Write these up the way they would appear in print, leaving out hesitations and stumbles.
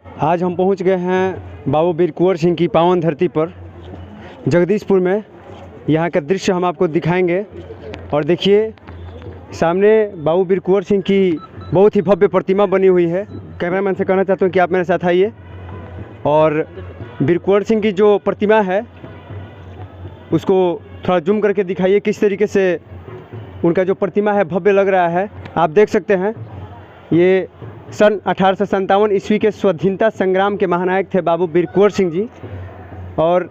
आज हम पहुंच गए हैं बाबू वीर कुंवर सिंह की पावन धरती पर जगदीशपुर में। यहाँ का दृश्य हम आपको दिखाएंगे और देखिए सामने बाबू वीर कुंवर सिंह की बहुत ही भव्य प्रतिमा बनी हुई है। कैमरामैन से कहना चाहता हूँ कि आप मेरे साथ आइए और वीर कुंवर सिंह की जो प्रतिमा है उसको थोड़ा जूम करके दिखाइए किस तरीके से उनका जो प्रतिमा है भव्य लग रहा है। आप देख सकते हैं ये सन 1857 ईस्वी के स्वाधीनता संग्राम के महानायक थे बाबू वीर कुंवर सिंह जी। और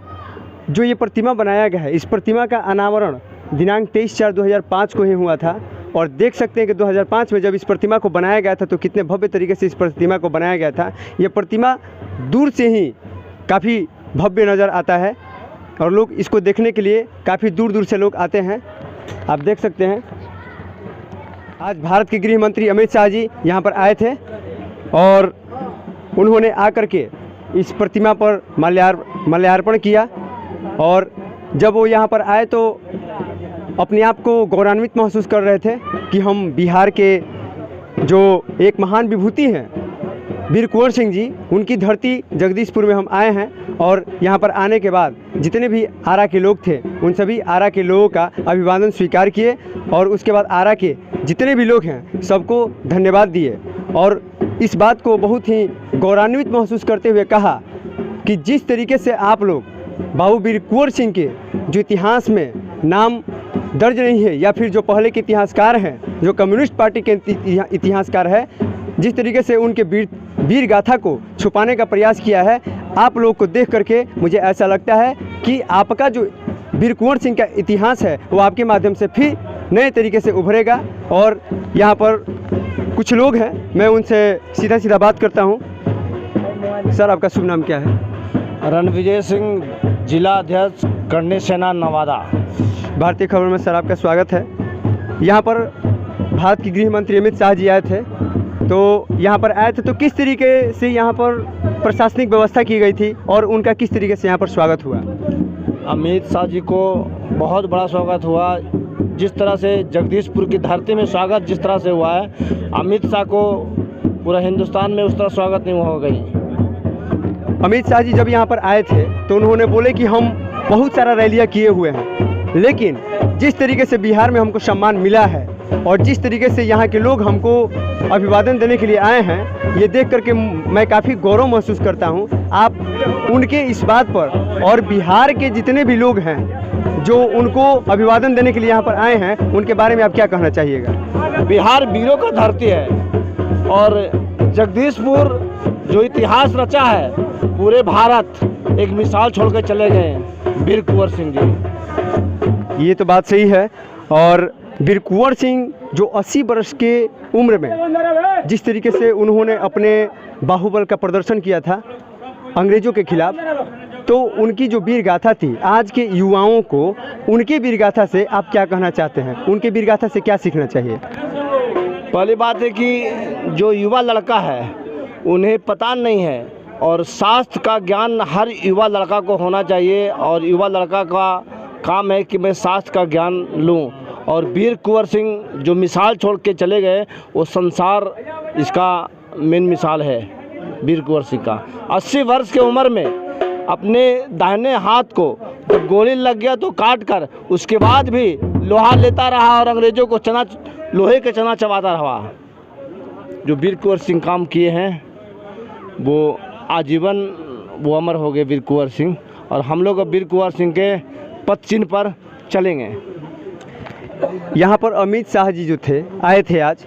जो ये प्रतिमा बनाया गया है, इस प्रतिमा का अनावरण दिनांक 23/4/2005 को ही हुआ था। और देख सकते हैं कि 2005 में जब इस प्रतिमा को बनाया गया था तो कितने भव्य तरीके से इस प्रतिमा को बनाया गया था। ये प्रतिमा दूर से ही काफ़ी भव्य नज़र आता है और लोग इसको देखने के लिए काफ़ी दूर दूर से लोग आते हैं। आप देख सकते हैं आज भारत के गृह मंत्री अमित शाह जी यहाँ पर आए थे और उन्होंने आकर के इस प्रतिमा पर माल्यार्पण किया। और जब वो यहाँ पर आए तो अपने आप को गौरवान्वित महसूस कर रहे थे कि हम बिहार के जो एक महान विभूति हैं वीर कुंवर सिंह जी, उनकी धरती जगदीशपुर में हम आए हैं। और यहाँ पर आने के बाद जितने भी आरा के लोग थे उन सभी आरा के लोगों का अभिवादन स्वीकार किए और उसके बाद आरा के जितने भी लोग हैं सबको धन्यवाद दिए और इस बात को बहुत ही गौरवान्वित महसूस करते हुए कहा कि जिस तरीके से आप लोग बाबू वीर कुंवर सिंह के जो इतिहास में नाम दर्ज नहीं है या फिर जो पहले के इतिहासकार हैं, जो कम्युनिस्ट पार्टी के इतिहासकार है, जिस तरीके से उनके वीर गाथा को छुपाने का प्रयास किया है, आप लोग को देख करके मुझे ऐसा लगता है कि आपका जो वीर कुंवर सिंह का इतिहास है वो आपके माध्यम से फिर नए तरीके से उभरेगा। और यहाँ पर कुछ लोग हैं, मैं उनसे सीधा बात करता हूँ। सर, आपका शुभ नाम क्या है? रणविजय सिंह, जिला अध्यक्ष, करनी सेना, नवादा। भारतीय खबर में सर आपका स्वागत है। यहाँ पर भारत के गृह मंत्री अमित शाह जी आए थे, तो यहाँ पर आए थे तो किस तरीके से यहाँ पर प्रशासनिक व्यवस्था की गई थी और उनका किस तरीके से यहाँ पर स्वागत हुआ? अमित शाह जी को बहुत बड़ा स्वागत हुआ। जिस तरह से जगदीशपुर की धरती में स्वागत जिस तरह से हुआ है, अमित शाह को पूरा हिंदुस्तान में उस तरह स्वागत नहीं हो गई। अमित शाह जी जब यहाँ पर आए थे तो उन्होंने बोले कि हम बहुत सारा रैलियाँ किए हुए हैं, लेकिन जिस तरीके से बिहार में हमको सम्मान मिला है और जिस तरीके से यहाँ के लोग हमको अभिवादन देने के लिए आए हैं, ये देख करके मैं काफ़ी गौरव महसूस करता हूँ। आप उनके इस बात पर और बिहार के जितने भी लोग हैं जो उनको अभिवादन देने के लिए यहाँ पर आए हैं, उनके बारे में आप क्या कहना चाहिएगा? बिहार वीरों का धरती है और जगदीशपुर जो इतिहास रचा है, पूरे भारत एक मिसाल छोड़ कर चले गए वीर कुंवर सिंह जी। ये तो बात सही है। और वीर कुंवर सिंह जो 80 वर्ष के उम्र में जिस तरीके से उन्होंने अपने बाहुबल का प्रदर्शन किया था अंग्रेज़ों के खिलाफ, तो उनकी जो वीर गाथा थी, आज के युवाओं को उनके वीर गाथा से आप क्या कहना चाहते हैं? उनके वीर गाथा से क्या सीखना चाहिए? पहली बात है कि जो युवा लड़का है उन्हें पता नहीं है और शास्त्र का ज्ञान हर युवा लड़का को होना चाहिए और युवा लड़का का काम है कि मैं शास्त्र का ज्ञान लूं। और वीर कुंवर सिंह जो मिसाल छोड़ के चले गए वो संसार इसका मेन मिसाल है। वीर कुंवर सिंह का 80 वर्ष की उम्र में अपने दाहिने हाथ को जब गोली लग गया तो काट कर उसके बाद भी लोहा लेता रहा और अंग्रेज़ों को लोहे के चना चबाता रहा। जो वीर कुंवर सिंह काम किए हैं वो आजीवन वो अमर हो गए वीर कुंवर सिंह। और हम लोग अब वीर कुंवर सिंह के पद चिन्ह पर चलेंगे। यहाँ पर अमित शाह जी जो थे आए थे आज,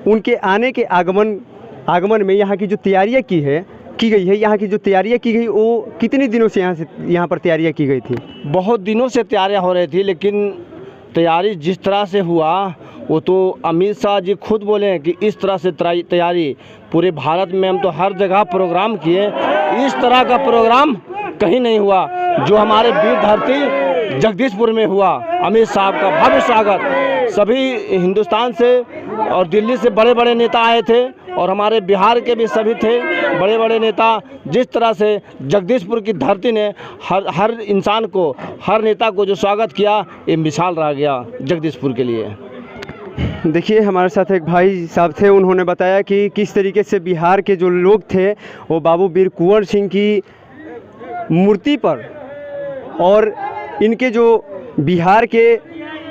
उनके आने के आगमन में यहाँ की जो तैयारियाँ की गई है, यहाँ की जो तैयारियाँ की गई वो कितने दिनों से यहाँ पर तैयारियाँ की गई थी? बहुत दिनों से तैयारियाँ हो रही थी, लेकिन तैयारी जिस तरह से हुआ वो तो अमित शाह जी खुद बोले हैं कि इस तरह से तैयारी पूरे भारत में हम तो हर जगह प्रोग्राम किए, इस तरह का प्रोग्राम कहीं नहीं हुआ जो हमारे वीर धरती जगदीशपुर में हुआ। अमित शाह का भव्य स्वागत सभी हिंदुस्तान से और दिल्ली से बड़े बड़े नेता आए थे और हमारे बिहार के भी सभी थे बड़े बड़े नेता। जिस तरह से जगदीशपुर की धरती ने हर इंसान को, हर नेता को जो स्वागत किया, ये मिसाल रह गया जगदीशपुर के लिए। देखिए हमारे साथ एक भाई साहब थे, उन्होंने बताया कि किस तरीके से बिहार के जो लोग थे वो बाबू वीर कुंवर सिंह की मूर्ति पर और इनके जो बिहार के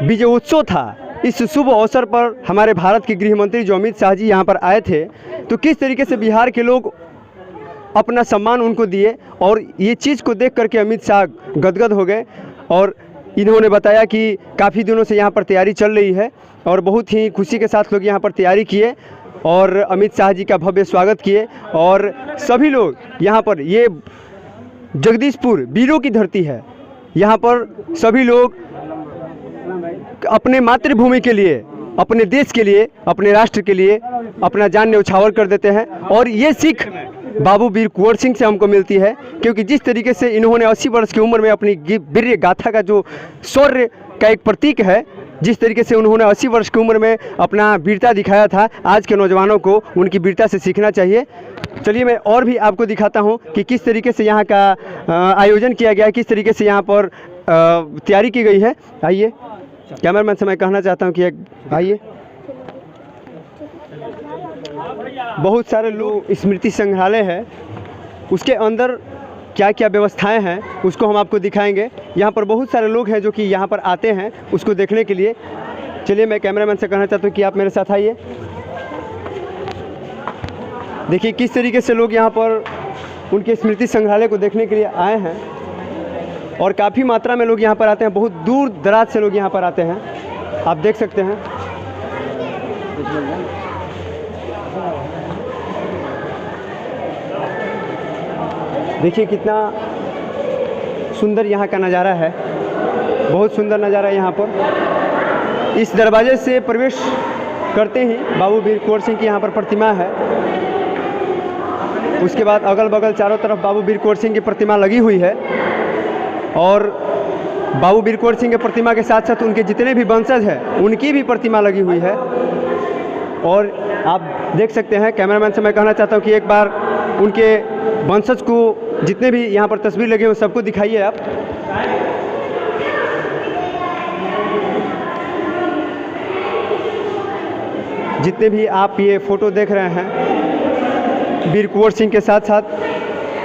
विजय उत्सव था, इस शुभ अवसर पर हमारे भारत के गृह मंत्री जो अमित शाह जी यहाँ पर आए थे, तो किस तरीके से बिहार के लोग अपना सम्मान उनको दिए और ये चीज़ को देख करके अमित शाह गदगद हो गए। और इन्होंने बताया कि काफ़ी दिनों से यहाँ पर तैयारी चल रही है और बहुत ही खुशी के साथ लोग यहाँ पर तैयारी किए और अमित शाह जी का भव्य स्वागत किए। और सभी लोग यहाँ पर, ये जगदीशपुर वीरों की धरती है, यहाँ पर सभी लोग अपने मातृभूमि के लिए, अपने देश के लिए, अपने राष्ट्र के लिए अपना जान न्यौछावर कर देते हैं। और ये सीख बाबू वीर कुंवर सिंह से हमको मिलती है, क्योंकि जिस तरीके से इन्होंने 80 वर्ष की उम्र में अपनी वीर गाथा का जो शौर्य का एक प्रतीक है, जिस तरीके से उन्होंने 80 वर्ष की उम्र में अपना वीरता दिखाया था, आज के नौजवानों को उनकी वीरता से सीखना चाहिए। चलिए मैं और भी आपको दिखाता हूं कि किस तरीके से यहाँ का आयोजन किया गया है, किस तरीके से यहाँ पर तैयारी की गई है। आइए, कैमरामैन से मैं कहना चाहता हूँ कि आइए। बहुत सारे लोग स्मृति संग्रहालय है, उसके अंदर क्या क्या व्यवस्थाएं हैं उसको हम आपको दिखाएंगे। यहाँ पर बहुत सारे लोग हैं जो कि यहाँ पर आते हैं उसको देखने के लिए। चलिए मैं कैमरामैन से कहना चाहता हूँ कि आप मेरे साथ आइए। देखिए किस तरीके से लोग यहाँ पर उनके स्मृति संग्रहालय को देखने के लिए आए हैं और काफ़ी मात्रा में लोग यहाँ पर आते हैं, बहुत दूर दराज से लोग यहाँ पर आते हैं, आप देख सकते हैं। देखिए कितना सुंदर यहाँ का नज़ारा है, बहुत सुंदर नज़ारा है यहाँ पर। इस दरवाजे से प्रवेश करते ही बाबू वीर कुंवर सिंह की यहाँ पर प्रतिमा है। उसके बाद अगल बगल चारों तरफ बाबू वीर कुंवर सिंह की प्रतिमा लगी हुई है और बाबू वीर कुंवर सिंह की प्रतिमा के साथ साथ उनके जितने भी वंशज हैं उनकी भी प्रतिमा लगी हुई है। और आप देख सकते हैं, कैमरामैन से मैं कहना चाहता हूँ कि एक बार उनके वंशज को जितने भी यहाँ पर तस्वीर लगे हुए सबको दिखाइए आप। जितने भी आप ये फ़ोटो देख रहे हैं, वीर कुंवर सिंह के साथ साथ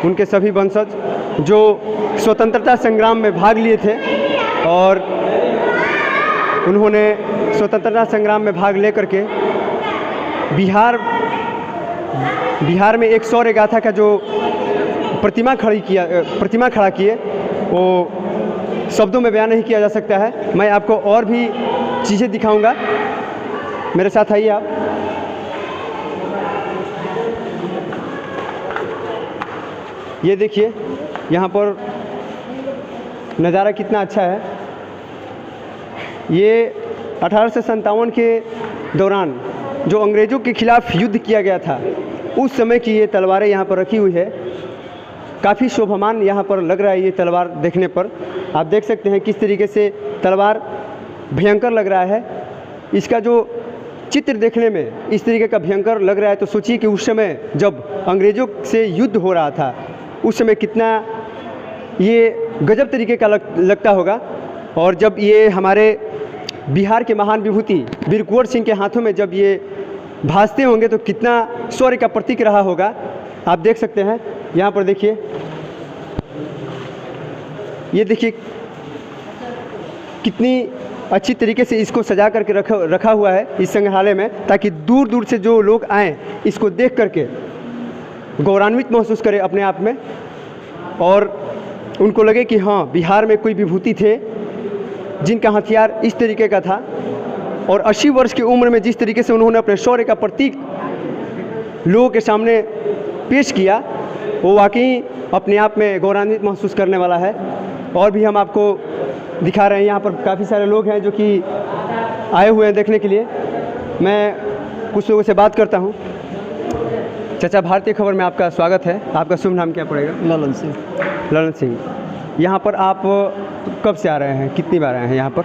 उनके सभी वंशज जो स्वतंत्रता संग्राम में भाग लिए थे और उन्होंने स्वतंत्रता संग्राम में भाग लेकर के बिहार में एक शौर्य गाथा का जो प्रतिमा खड़ा किए, वो शब्दों में बयान नहीं किया जा सकता है। मैं आपको और भी चीज़ें दिखाऊंगा, मेरे साथ आइए आप। ये देखिए यहाँ पर नज़ारा कितना अच्छा है। ये 1857 के दौरान जो अंग्रेज़ों के खिलाफ़ युद्ध किया गया था, उस समय की ये तलवारें यहाँ पर रखी हुई है। काफ़ी शोभामान यहाँ पर लग रहा है ये तलवार देखने पर। आप देख सकते हैं किस तरीके से तलवार भयंकर लग रहा है। इसका जो चित्र देखने में इस तरीके का भयंकर लग रहा है, तो सोचिए कि उस समय जब अंग्रेज़ों से युद्ध हो रहा था, उस समय कितना ये गजब तरीके का लगता होगा। और जब ये हमारे बिहार के महान विभूति वीर कुंवर सिंह के हाथों में जब ये भासते होंगे तो कितना शौर्य का प्रतीक रहा होगा। आप देख सकते हैं यहाँ पर, देखिए ये देखिए कितनी अच्छी तरीके से इसको सजा करके रखा हुआ है इस संग्रहालय में, ताकि दूर दूर से जो लोग आएँ इसको देख करके गौरवान्वित महसूस करें अपने आप में और उनको लगे कि हाँ, बिहार में कोई विभूति थे जिनका हथियार इस तरीके का था और 80 वर्ष की उम्र में जिस तरीके से उन्होंने अपने शौर्य का प्रतीक लोगों के सामने पेश किया, वो वाकई अपने आप में गौरवान्वित महसूस करने वाला है। और भी हम आपको दिखा रहे हैं, यहाँ पर काफ़ी सारे लोग हैं जो कि आए हुए हैं देखने के लिए। मैं कुछ लोगों से बात करता हूँ। चाचा, भारतीय खबर में आपका स्वागत है। आपका शुभ नाम क्या पड़ेगा? ललन सिंह। ललन सिंह, यहाँ पर आप कब से आ रहे हैं, कितनी बार आए हैं यहाँ पर?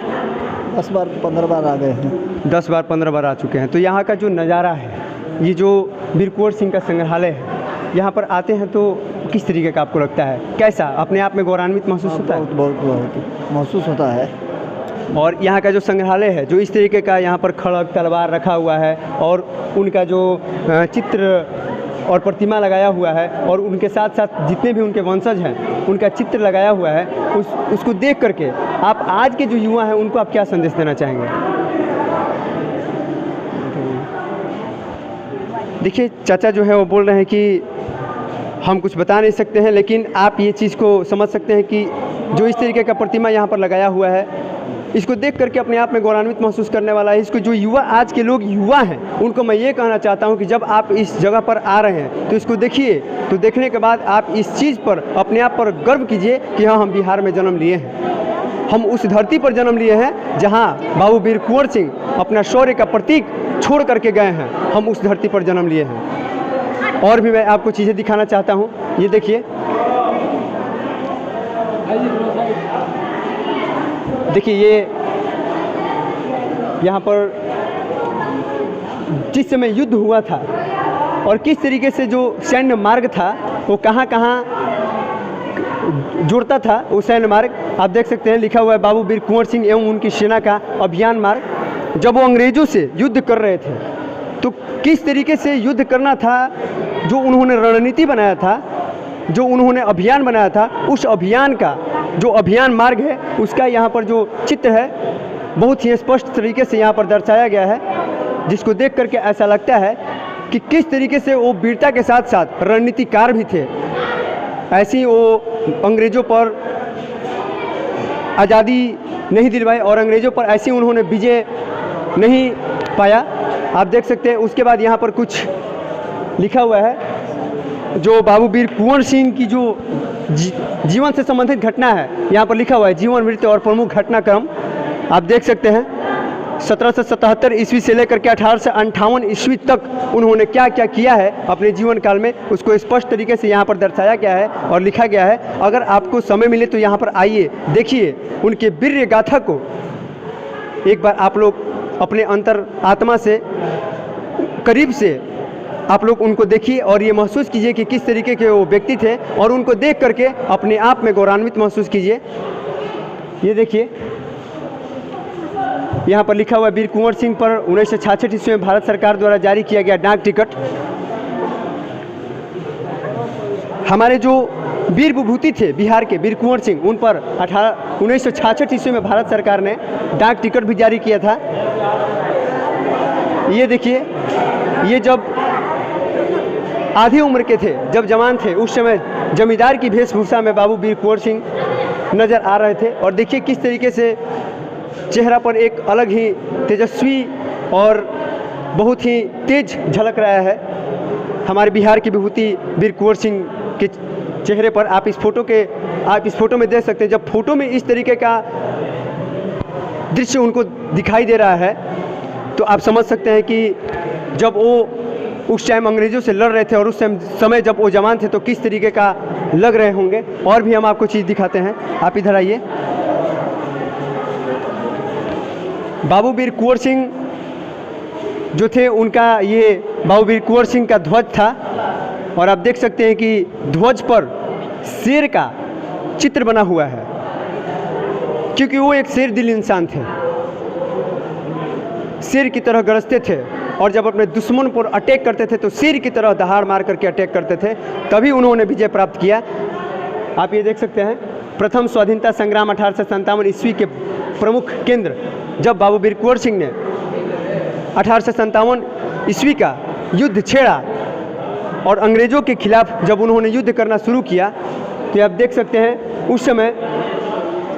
10 बार 15 बार आ गए हैं। 10 बार 15 बार आ चुके हैं। तो यहाँ का जो नज़ारा है, ये जो वीर कुंवर सिंह का संग्रहालय है, यहाँ पर आते हैं तो किस तरीके का आपको लगता है? कैसा अपने आप में गौरवान्वित महसूस होता है? बहुत महसूस होता है। और यहाँ का जो संग्रहालय है, जो इस तरीके का यहाँ पर खड़ग तलवार रखा हुआ है और उनका जो चित्र और प्रतिमा लगाया हुआ है और उनके साथ साथ जितने भी उनके वंशज हैं उनका चित्र लगाया हुआ है, उसको देख करके आप आज के जो युवा हैं उनको आप क्या संदेश देना चाहेंगे? देखिए चाचा जो है वो बोल रहे हैं कि हम कुछ बता नहीं सकते हैं, लेकिन आप ये चीज़ को समझ सकते हैं कि जो इस तरीके का प्रतिमा यहाँ पर लगाया हुआ है, इसको देख करके अपने आप में गौरवान्वित महसूस करने वाला है। इसको जो युवा, आज के लोग युवा हैं, उनको मैं ये कहना चाहता हूँ कि जब आप इस जगह पर आ रहे हैं तो इसको देखिए, तो देखने के बाद आप इस चीज़ पर अपने आप पर गर्व कीजिए कि हाँ, हम बिहार में जन्म लिए हैं, हम उस धरती पर जन्म लिए हैं जहाँ बाबू वीर कुंवर सिंह अपना शौर्य का प्रतीक छोड़ करके गए हैं, हम उस धरती पर जन्म लिए हैं। और भी मैं आपको चीज़ें दिखाना चाहता हूँ, ये देखिए, देखिए ये यहाँ पर जिस समय युद्ध हुआ था और किस तरीके से जो सैन्य मार्ग था वो कहाँ कहाँ जुड़ता था, वो सैन्य मार्ग आप देख सकते हैं, लिखा हुआ है बाबू वीर कुंवर सिंह एवं उनकी सेना का अभियान मार्ग। जब वो अंग्रेज़ों से युद्ध कर रहे थे तो किस तरीके से युद्ध करना था, जो उन्होंने रणनीति बनाया था, जो उन्होंने अभियान बनाया था, उस अभियान का जो अभियान मार्ग है उसका यहाँ पर जो चित्र है बहुत ही स्पष्ट तरीके से यहाँ पर दर्शाया गया है, जिसको देख करके ऐसा लगता है कि किस तरीके से वो वीरता के साथ साथ रणनीतिकार भी थे। ऐसे ही वो अंग्रेज़ों पर आज़ादी नहीं दिलवाई और अंग्रेज़ों पर ऐसे ही उन्होंने विजय नहीं पाया, आप देख सकते हैं। उसके बाद यहाँ पर कुछ लिखा हुआ है, जो बाबू वीर कुंवर सिंह की जो जीवन से संबंधित घटना है, यहाँ पर लिखा हुआ है जीवन वृत्ति और प्रमुख घटनाक्रम, आप देख सकते हैं। 1777 ईस्वी से लेकर के 1858 ईस्वी तक उन्होंने क्या क्या किया है अपने जीवन काल में, उसको स्पष्ट तरीके से यहाँ पर दर्शाया गया है और लिखा गया है। अगर आपको समय मिले तो यहाँ पर आइए, देखिए उनके वीर्य गाथा को एक बार आप लोग अपने अंतर आत्मा से करीब से आप लोग उनको देखिए और ये महसूस कीजिए कि किस तरीके के वो व्यक्ति थे, और उनको देख करके अपने आप में गौरवान्वित महसूस कीजिए। ये देखिए यहाँ पर लिखा हुआ वीर कुंवर सिंह पर 1966 ईस्वी में भारत सरकार द्वारा जारी किया गया डाक टिकट। हमारे जो वीर विभूति थे बिहार के वीर कुंवर सिंह, उन पर 1966 ईस्वी में भारत सरकार ने डाक टिकट भी जारी किया था। ये देखिए, ये जब आधी उम्र के थे, जब जवान थे, उस समय जमींदार की वेशभूषा में बाबू वीर कुंवर सिंह नज़र आ रहे थे। और देखिए किस तरीके से चेहरा पर एक अलग ही तेजस्वी और बहुत ही तेज झलक रहा है हमारे बिहार की विभूति वीर कुंवर सिंह के चेहरे पर। आप इस फोटो में देख सकते हैं। जब फोटो में इस तरीके का दृश्य उनको दिखाई दे रहा है तो आप समझ सकते हैं कि जब वो उस टाइम अंग्रेज़ों से लड़ रहे थे और उस समय जब वो जवान थे तो किस तरीके का लग रहे होंगे। और भी हम आपको चीज़ दिखाते हैं, आप इधर आइए। बाबू वीर कुंवर सिंह जो थे, उनका ये बाबू वीर कुंवर सिंह का ध्वज था और आप देख सकते हैं कि ध्वज पर शेर का चित्र बना हुआ है, क्योंकि वो एक शेर दिल इंसान थे, शेर की तरह गरजते थे और जब अपने दुश्मन पर अटैक करते थे तो शेर की तरह दहाड़ मार करके अटैक करते थे, तभी उन्होंने विजय प्राप्त किया। आप ये देख सकते हैं, प्रथम स्वाधीनता संग्राम 1857 ईस्वी के प्रमुख केंद्र, जब बाबू वीर कुंवर सिंह ने 1857 ईस्वी का युद्ध छेड़ा और अंग्रेज़ों के खिलाफ जब उन्होंने युद्ध करना शुरू किया, तो आप देख सकते हैं उस समय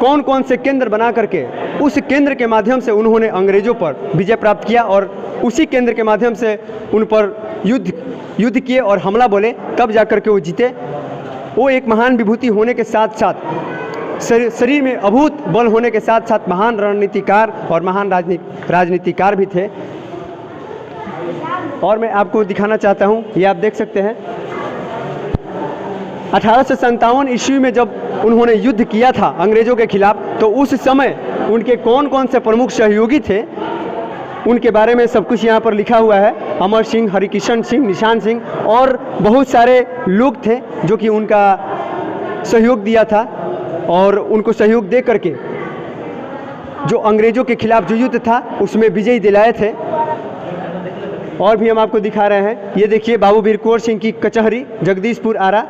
कौन कौन से केंद्र बना करके उस केंद्र के माध्यम से उन्होंने अंग्रेज़ों पर विजय प्राप्त किया और उसी केंद्र के माध्यम से उन पर युद्ध किए और हमला बोले, तब जा कर के वो जीते। वो एक महान विभूति होने के साथ साथ शरीर में अभूत बल होने के साथ साथ महान रणनीतिकार और महान राजनीतिकार भी थे। और मैं आपको दिखाना चाहता हूँ, ये आप देख सकते हैं 1857 ईस्वी में जब उन्होंने युद्ध किया था अंग्रेज़ों के खिलाफ, तो उस समय उनके कौन कौन से प्रमुख सहयोगी थे उनके बारे में सब कुछ यहाँ पर लिखा हुआ है। अमर सिंह, हरिकिशन सिंह, निशान सिंह और बहुत सारे लोग थे जो कि उनका सहयोग दिया था और उनको सहयोग दे करके जो अंग्रेज़ों के खिलाफ जो युद्ध था उसमें विजयी दिलाए थे। और भी हम आपको दिखा रहे हैं, ये देखिए बाबू वीर कुंवर सिंह की कचहरी जगदीशपुर आरा,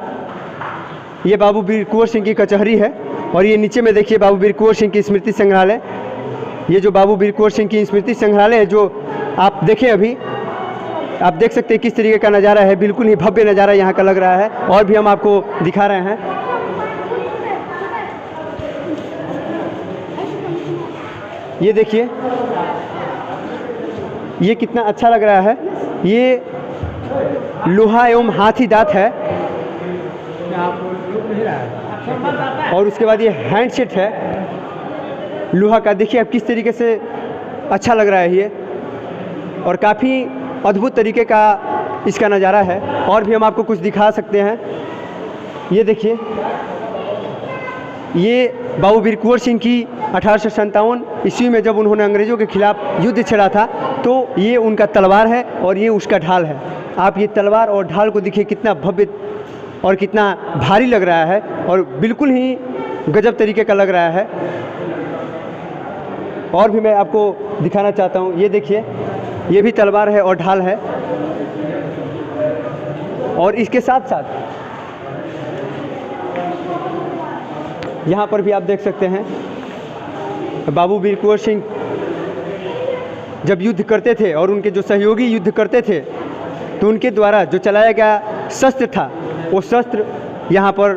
ये बाबू वीर कुंवर सिंह की कचहरी है। और ये नीचे में देखिए बाबू वीर कुंवर सिंह की स्मृति संग्रहालय, ये जो बाबू वीर कुंवर सिंह की स्मृति संग्रहालय है जो आप देखें, अभी आप देख सकते हैं किस तरीके का नज़ारा है, बिल्कुल ही भव्य नज़ारा यहाँ का लग रहा है। और भी हम आपको दिखा रहे हैं, ये देखिए ये कितना अच्छा लग रहा है। ये लोहा एवं हाथी दांत है और उसके बाद ये हैंडसेट है लोहा का। देखिए आप किस तरीके से अच्छा लग रहा है ये, और काफ़ी अद्भुत तरीके का इसका नज़ारा है। और भी हम आपको कुछ दिखा सकते हैं, ये देखिए ये बाबू वीर कुंवर सिंह की 1857 ईस्वी में जब उन्होंने अंग्रेज़ों के खिलाफ युद्ध छेड़ा था, तो ये उनका तलवार है और ये उसका ढाल है। आप ये तलवार और ढाल को देखिए कितना भव्य और कितना भारी लग रहा है और बिल्कुल ही गजब तरीके का लग रहा है। और भी मैं आपको दिखाना चाहता हूँ, ये देखिए ये भी तलवार है और ढाल है। और इसके साथ साथ यहाँ पर भी आप देख सकते हैं बाबू वीर कुंवर सिंह जब युद्ध करते थे और उनके जो सहयोगी युद्ध करते थे, तो उनके द्वारा जो चलाया गया शस्त्र था वो शस्त्र यहाँ पर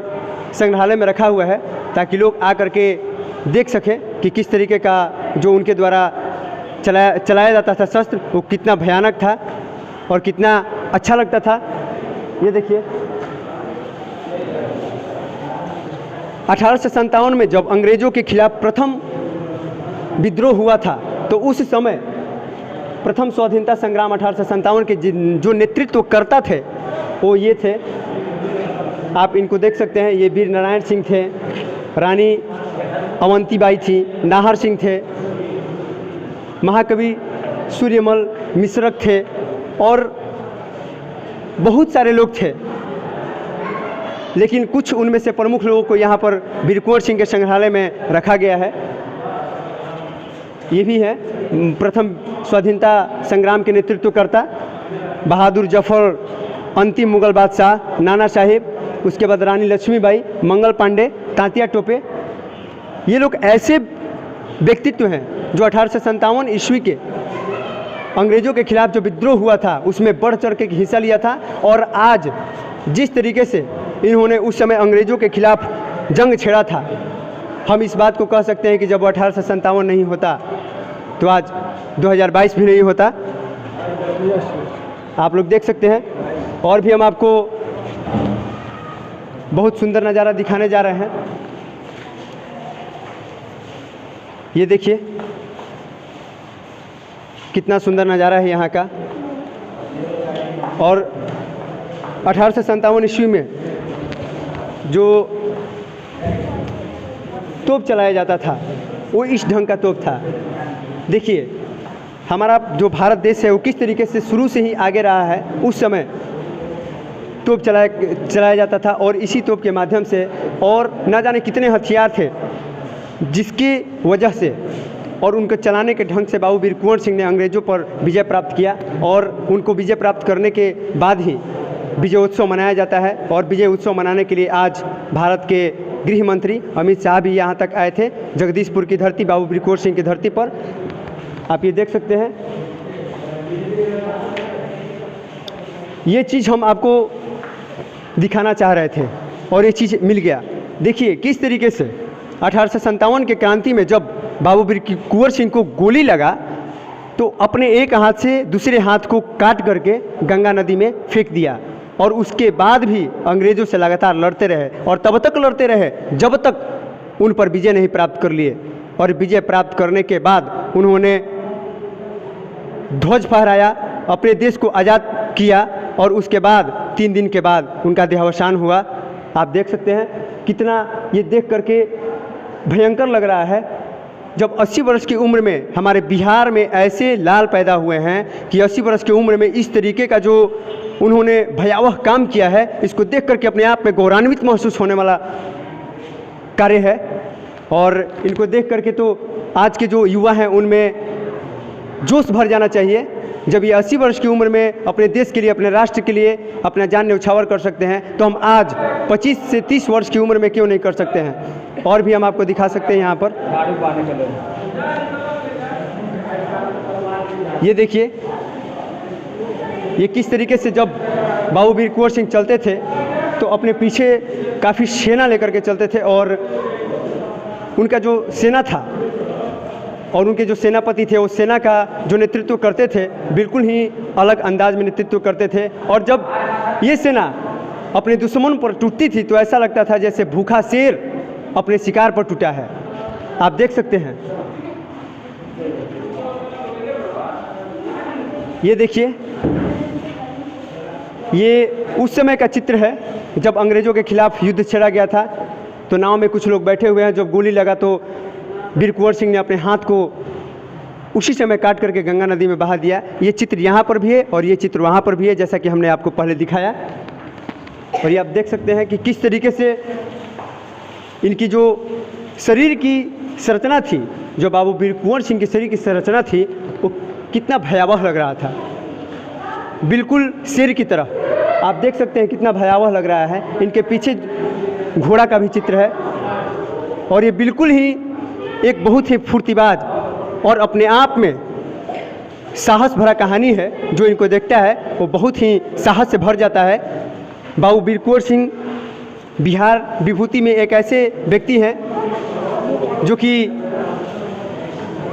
संग्रहालय में रखा हुआ है, ताकि लोग आकर के देख सकें कि किस तरीके का जो उनके द्वारा चलाया जाता था शस्त्र वो कितना भयानक था और कितना अच्छा लगता था। ये देखिए 1857 में जब अंग्रेज़ों के खिलाफ प्रथम विद्रोह हुआ था, तो उस समय प्रथम स्वाधीनता संग्राम 1857 के जो नेतृत्व करता थे वो ये थे, आप इनको देख सकते हैं, ये वीर नारायण सिंह थे, रानी अवंतीबाई थी, नाहर सिंह थे, महाकवि सूर्यमल मिश्रक थे और बहुत सारे लोग थे। लेकिन कुछ उनमें से प्रमुख लोगों को यहाँ पर वीर कुंवर सिंह के संग्रहालय में रखा गया है। ये भी है प्रथम स्वाधीनता संग्राम के नेतृत्वकर्ता बहादुर जफर, अंतिम मुगल बादशाह नाना साहिब, उसके बाद रानी लक्ष्मीबाई, मंगल पांडे, तांतिया टोपे। ये लोग ऐसे व्यक्तित्व हैं जो 1857 ईस्वी के अंग्रेज़ों के खिलाफ जो विद्रोह हुआ था उसमें बढ़ चढ़ के हिस्सा लिया था। और आज जिस तरीके से इन्होंने उस समय अंग्रेज़ों के खिलाफ जंग छेड़ा था, हम इस बात को कह सकते हैं कि जब 1857 नहीं होता तो आज 2022 भी नहीं होता। आप लोग देख सकते हैं। और भी हम आपको बहुत सुंदर नज़ारा दिखाने जा रहे हैं। ये देखिए कितना सुंदर नज़ारा है यहाँ का। और 1857 ईस्वी में जो तोप चलाया जाता था वो इस ढंग का तोप था। देखिए हमारा जो भारत देश है वो किस तरीके से शुरू से ही आगे रहा है। उस समय तोप चलाया जाता था और इसी तोप के माध्यम से और न जाने कितने हथियार थे जिसकी वजह से और उनको चलाने के ढंग से बाबू वीर कुंवर सिंह ने अंग्रेज़ों पर विजय प्राप्त किया। और उनको विजय प्राप्त करने के बाद ही विजय उत्सव मनाया जाता है। और विजय उत्सव मनाने के लिए आज भारत के गृह मंत्री अमित शाह भी यहाँ तक आए थे, जगदीशपुर की धरती, बाबू वीर कुंवर सिंह की धरती पर। आप ये देख सकते हैं। ये चीज़ हम आपको दिखाना चाह रहे थे और ये चीज़ मिल गया। देखिए किस तरीके से 1857 के क्रांति में जब बाबू वीर कुंवर सिंह को गोली लगा तो अपने एक हाथ से दूसरे हाथ को काट करके गंगा नदी में फेंक दिया। और उसके बाद भी अंग्रेज़ों से लगातार लड़ते रहे और तब तक लड़ते रहे जब तक उन पर विजय नहीं प्राप्त कर लिए। और विजय प्राप्त करने के बाद उन्होंने ध्वज फहराया, अपने देश को आज़ाद किया और उसके बाद 3 दिन के बाद उनका देहावसान हुआ। आप देख सकते हैं कितना ये देख करके भयंकर लग रहा है। जब 80 वर्ष की उम्र में हमारे बिहार में ऐसे लाल पैदा हुए हैं कि 80 वर्ष की उम्र में इस तरीके का जो उन्होंने भयावह काम किया है, इसको देख करके अपने आप में गौरवान्वित महसूस होने वाला कार्य है। और इनको देख करके तो आज के जो युवा हैं उनमें जोश भर जाना चाहिए। जब ये 80 वर्ष की उम्र में अपने देश के लिए, अपने राष्ट्र के लिए अपना जान न्यौछावर कर सकते हैं, तो हम आज 25 से 30 वर्ष की उम्र में क्यों नहीं कर सकते हैं। और भी हम आपको दिखा सकते हैं यहाँ पर। ये देखिए, ये किस तरीके से जब बाबू वीर कुंवर सिंह चलते थे तो अपने पीछे काफ़ी सेना लेकर के चलते थे, और उनका जो सेना था और उनके जो सेनापति थे वो सेना का जो नेतृत्व करते थे बिल्कुल ही अलग अंदाज में नेतृत्व करते थे। और जब ये सेना अपने दुश्मन पर टूटती थी तो ऐसा लगता था जैसे भूखा शेर अपने शिकार पर टूटा है। आप देख सकते हैं, ये देखिए, ये उस समय का चित्र है जब अंग्रेज़ों के खिलाफ युद्ध छेड़ा गया था। तो नाव में कुछ लोग बैठे हुए हैं, जब गोली लगा तो वीर कुंवर सिंह ने अपने हाथ को उसी समय काट करके गंगा नदी में बहा दिया। ये चित्र यहाँ पर भी है और ये चित्र वहाँ पर भी है, जैसा कि हमने आपको पहले दिखाया। और ये आप देख सकते हैं कि किस तरीके से इनकी जो शरीर की संरचना थी, जो बाबू वीर कुंवर सिंह के शरीर की संरचना थी, वो कितना भयावह लग रहा था, बिल्कुल शेर की तरह। आप देख सकते हैं कितना भयावह लग रहा है। इनके पीछे घोड़ा का भी चित्र है, और ये बिल्कुल ही एक बहुत ही फुर्तीबाज और अपने आप में साहस भरा कहानी है। जो इनको देखता है वो बहुत ही साहस से भर जाता है। बाबू वीर कुंवर सिंह बिहार विभूति में एक ऐसे व्यक्ति हैं जो कि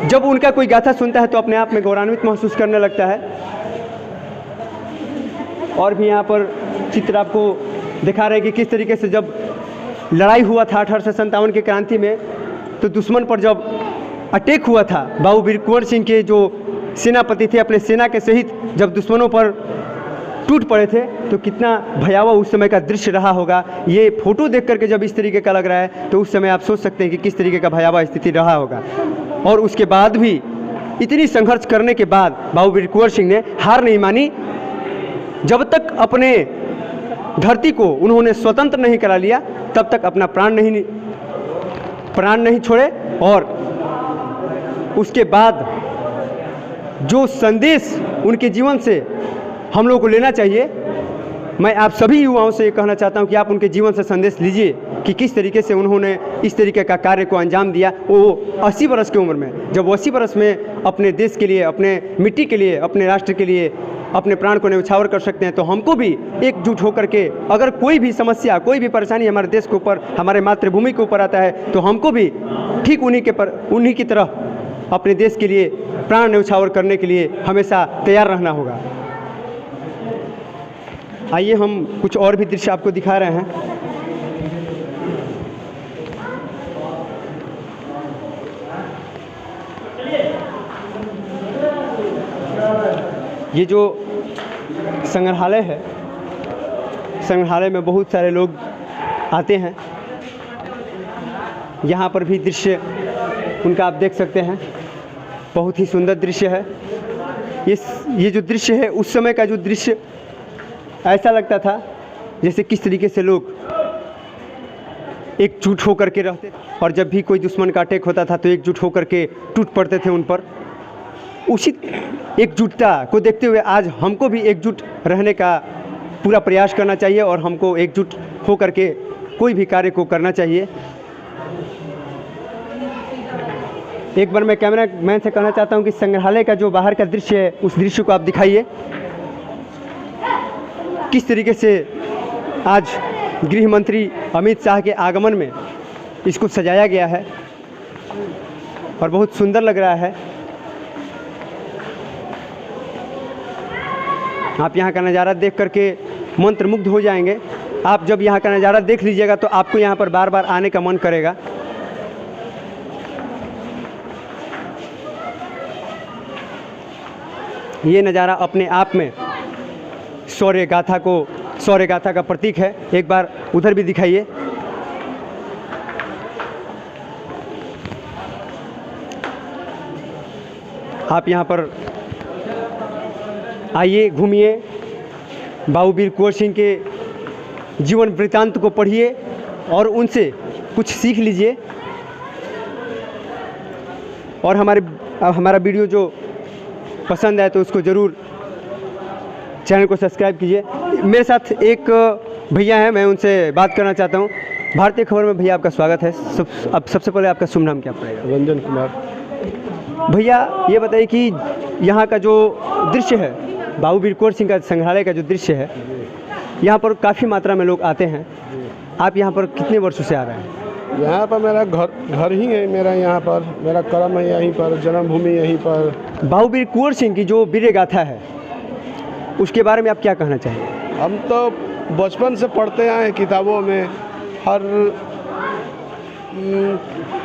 जब उनका कोई गाथा सुनता है तो अपने आप में गौरवान्वित महसूस करने लगता है। और भी यहाँ पर चित्र आपको दिखा रहे हैं कि किस तरीके से जब लड़ाई हुआ था 1857 की क्रांति में, तो दुश्मन पर जब अटैक हुआ था, बाबू वीर कुंवर सिंह के जो सेनापति थे अपने सेना के सहित जब दुश्मनों पर टूट पड़े थे, तो कितना भयावह उस समय का दृश्य रहा होगा। ये फोटो देख करके जब इस तरीके का लग रहा है तो उस समय आप सोच सकते हैं कि किस तरीके का भयावह स्थिति रहा होगा। और उसके बाद भी इतनी संघर्ष करने के बाद बाबू वीर कुंवर सिंह ने हार नहीं मानी। जब तक अपने धरती को उन्होंने स्वतंत्र नहीं करा लिया तब तक अपना प्राण नहीं छोड़े। और उसके बाद जो संदेश उनके जीवन से हम लोगों को लेना चाहिए, मैं आप सभी युवाओं से ये कहना चाहता हूँ कि आप उनके जीवन से संदेश लीजिए कि किस तरीके से उन्होंने इस तरीके का कार्य को अंजाम दिया। वो 80 वर्ष की उम्र में, जब वो 80 वर्ष में अपने देश के लिए, अपने मिट्टी के लिए, अपने राष्ट्र के लिए अपने प्राण को न्यौछावर कर सकते हैं, तो हमको भी एकजुट होकर के अगर कोई भी समस्या, कोई भी परेशानी हमारे देश के ऊपर, हमारे मातृभूमि के ऊपर आता है, तो हमको भी ठीक उन्हीं की तरह अपने देश के लिए प्राण न्यौछावर करने के लिए हमेशा तैयार रहना होगा। आइए हम कुछ और भी दृश्य आपको दिखा रहे हैं। ये जो संग्रहालय है, संग्रहालय में बहुत सारे लोग आते हैं। यहाँ पर भी दृश्य उनका आप देख सकते हैं, बहुत ही सुंदर दृश्य है। ये जो दृश्य है, उस समय का जो दृश्य ऐसा लगता था जैसे किस तरीके से लोग एकजुट होकर के रहते, और जब भी कोई दुश्मन का अटैक होता था तो एकजुट होकर के टूट पड़ते थे उन पर। उसी एकजुटता को देखते हुए आज हमको भी एकजुट रहने का पूरा प्रयास करना चाहिए और हमको एकजुट होकर के कोई भी कार्य को करना चाहिए। एक बार मैं कैमरा मैन से कहना चाहता हूं कि संग्रहालय का जो बाहर का दृश्य है उस दृश्य को आप दिखाइए, किस तरीके से आज गृह मंत्री अमित शाह के आगमन में इसको सजाया गया है और बहुत सुंदर लग रहा है। आप यहाँ का नज़ारा देख करके मंत्रमुग्ध हो जाएंगे। आप जब यहाँ का नज़ारा देख लीजिएगा तो आपको यहाँ पर बार बार आने का मन करेगा। ये नज़ारा अपने आप में शौर्य गाथा का प्रतीक है। एक बार उधर भी दिखाइए। आप यहाँ पर आइए, घूमिए, बाबू वीर कुंवर सिंह के जीवन वृत्तांत को पढ़िए और उनसे कुछ सीख लीजिए। और हमारा वीडियो जो पसंद आए तो उसको ज़रूर चैनल को सब्सक्राइब कीजिए। मेरे साथ एक भैया हैं, मैं उनसे बात करना चाहता हूँ। भारतीय खबर में भैया आपका स्वागत है। अब सबसे पहले आपका शुभ नाम क्या पड़ेगा? रंजन कुमार। भैया ये बताइए कि यहाँ का जो दृश्य है, बाबू वीर कुंवर सिंह का संग्रहालय का जो दृश्य है, यहाँ पर काफ़ी मात्रा में लोग आते हैं। आप यहाँ पर कितने वर्षों से आ रहे हैं? यहाँ पर मेरा घर ही है, मेरा यहाँ पर मेरा कर्म है, यहीं पर जन्मभूमि यहीं पर। बाबू वीर कुंवर सिंह की जो वीर गाथा है उसके बारे में आप क्या कहना चाहेंगे? हम तो बचपन से पढ़ते आए हैं किताबों में, हर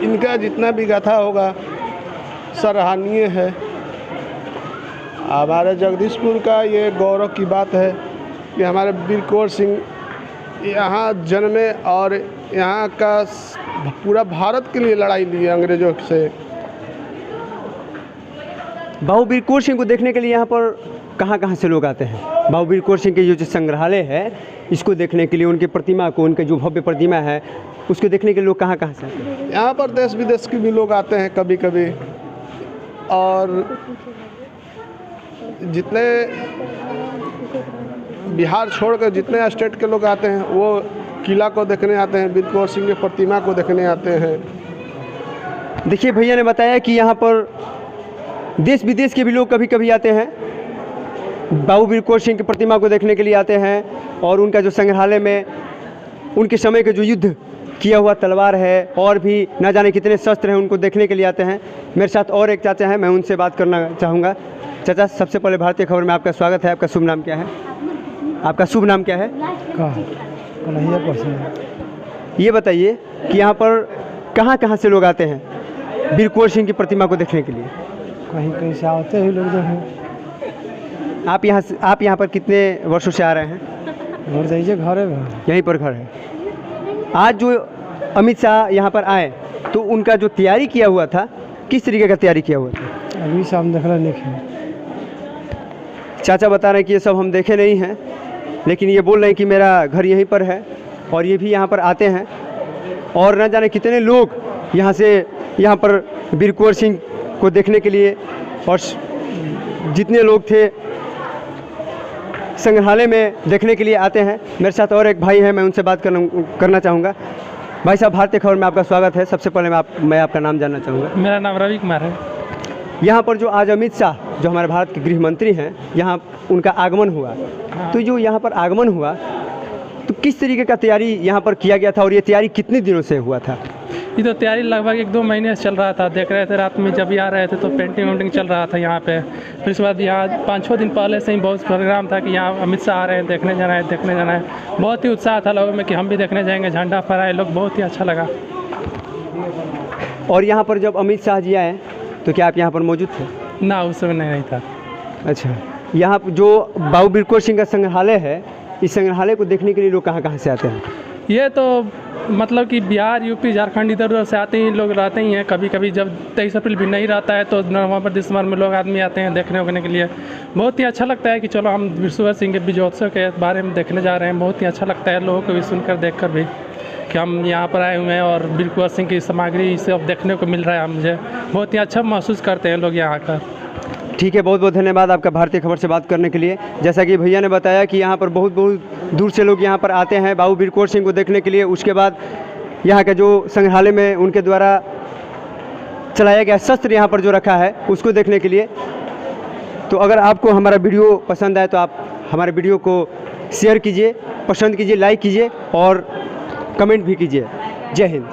इनका जितना भी गाथा होगा सराहनीय है। हमारे जगदीशपुर का ये गौरव की बात है कि हमारे वीर कुंवर सिंह यहाँ जन्मे और यहाँ का पूरा भारत के लिए लड़ाई ली अंग्रेज़ों से। बाबू वीर कुंवर सिंह को देखने के लिए यहाँ पर कहाँ से लोग आते हैं? बाबू वीर कुंवर सिंह के जो संग्रहालय है इसको देखने के लिए, उनकी प्रतिमा को, उनके जो भव्य प्रतिमा है उसको देखने के लिए लोग कहाँ से आते हैं? यहाँ पर देश विदेश के भी लोग आते हैं कभी कभी, और जितने बिहार छोड़कर जितने स्टेट के लोग आते हैं वो किला को देखने आते हैं, वीर कुंवर सिंह की प्रतिमा को देखने आते हैं। देखिए भैया ने बताया कि यहाँ पर देश विदेश के भी लोग कभी कभी आते हैं, बाबू वीर कुंवर सिंह की प्रतिमा को देखने के लिए आते हैं, और उनका जो संग्रहालय में उनके समय के जो युद्ध किया हुआ तलवार है और भी ना जाने कितने शस्त्र हैं उनको देखने के लिए आते हैं। मेरे साथ और एक चाचा हैं, मैं उनसे बात करना चाहूँगा। चाचा, सबसे पहले भारतीय खबर में आपका स्वागत है। आपका शुभ नाम क्या है? आपका शुभ नाम क्या है? ये बताइए कि यहाँ पर कहाँ से लोग आते हैं वीर कुंवर सिंह की प्रतिमा को देखने के लिए? कहीं से आते हैं लोग जो हैं। आप यहाँ पर कितने वर्षों से आ रहे हैं? घर है, यहीं पर घर है। आज जो अमित शाह यहाँ पर आए तो उनका जो तैयारी किया हुआ था, किस तरीके का तैयारी किया हुआ था? अभी शाम देख रहे नहीं। चाचा बता रहे हैं कि ये सब हम देखे नहीं हैं, लेकिन ये बोल रहे हैं कि मेरा घर यहीं पर है और ये भी यहाँ पर आते हैं, और न जाने कितने लोग यहाँ पर वीर कुंवर सिंह को देखने के लिए, और जितने लोग थे संग्रहालय में देखने के लिए आते हैं। मेरे साथ और एक भाई हैं, मैं उनसे बात करना चाहूँगा। भाई साहब, भारतीय खबर में आपका स्वागत है। सबसे पहले मैं आपका नाम जानना चाहूँगा। मेरा नाम रवि कुमार है। यहाँ पर जो आज अमित शाह जो हमारे भारत के गृह मंत्री हैं, यहाँ उनका आगमन हुआ, तो जो यहाँ पर आगमन हुआ तो किस तरीके का तैयारी यहाँ पर किया गया था, और ये तैयारी कितने दिनों से हुआ था? ये तो तैयारी लगभग 1-2 महीने से चल रहा था। देख रहे थे रात में जब भी आ रहे थे तो पेंटिंग वेंटिंग चल रहा था यहाँ पे। फिर उसके बाद यहाँ 5-6 दिन पहले से ही बहुत प्रोग्राम था कि यहाँ अमित शाह आ रहे हैं, देखने जाना है। बहुत ही उत्साह था लोगों में कि हम भी देखने जाएंगे, झंडा फहराए लोग, बहुत ही अच्छा लगा। और यहाँ पर जब अमित शाह जी आए तो क्या आप यहाँ पर मौजूद थे? ना, उस समय नहीं था। अच्छा, यहाँ जो बाबू वीर कुंवर सिंह का संग्रहालय है, इस संग्रहालय को देखने के लिए लोग कहाँ से आते हैं? ये तो मतलब कि बिहार, यूपी, झारखंड इधर उधर से आते ही लोग रहते ही हैं। कभी कभी जब 23 अप्रैल भी नहीं रहता है तो नवंबर दिसंबर में लोग आदमी आते हैं देखने उखने के लिए। बहुत ही अच्छा लगता है कि चलो हम वीर कुंवर सिंह के विजयोत्सव के बारे में देखने जा रहे हैं। बहुत ही अच्छा लगता है लोगों को भी सुनकर, देखकर भी, कि हम यहाँ पर आए हुए हैं और वीर कुंवर सिंह की सामग्री सब देखने को मिल रहा है। मुझे बहुत ही अच्छा महसूस करते हैं लोग यहाँ आकर। ठीक है, बहुत बहुत धन्यवाद आपका भारतीय खबर से बात करने के लिए। जैसा कि भैया ने बताया कि यहाँ पर बहुत दूर से लोग यहाँ पर आते हैं बाबू वीर कुंवर सिंह को देखने के लिए। उसके बाद यहाँ का जो संग्रहालय में उनके द्वारा चलाया गया शस्त्र यहाँ पर जो रखा है उसको देखने के लिए। तो अगर आपको हमारा वीडियो पसंद आए तो आप हमारे वीडियो को शेयर कीजिए, पसंद कीजिए, लाइक कीजिए और कमेंट भी कीजिए। जय हिंद।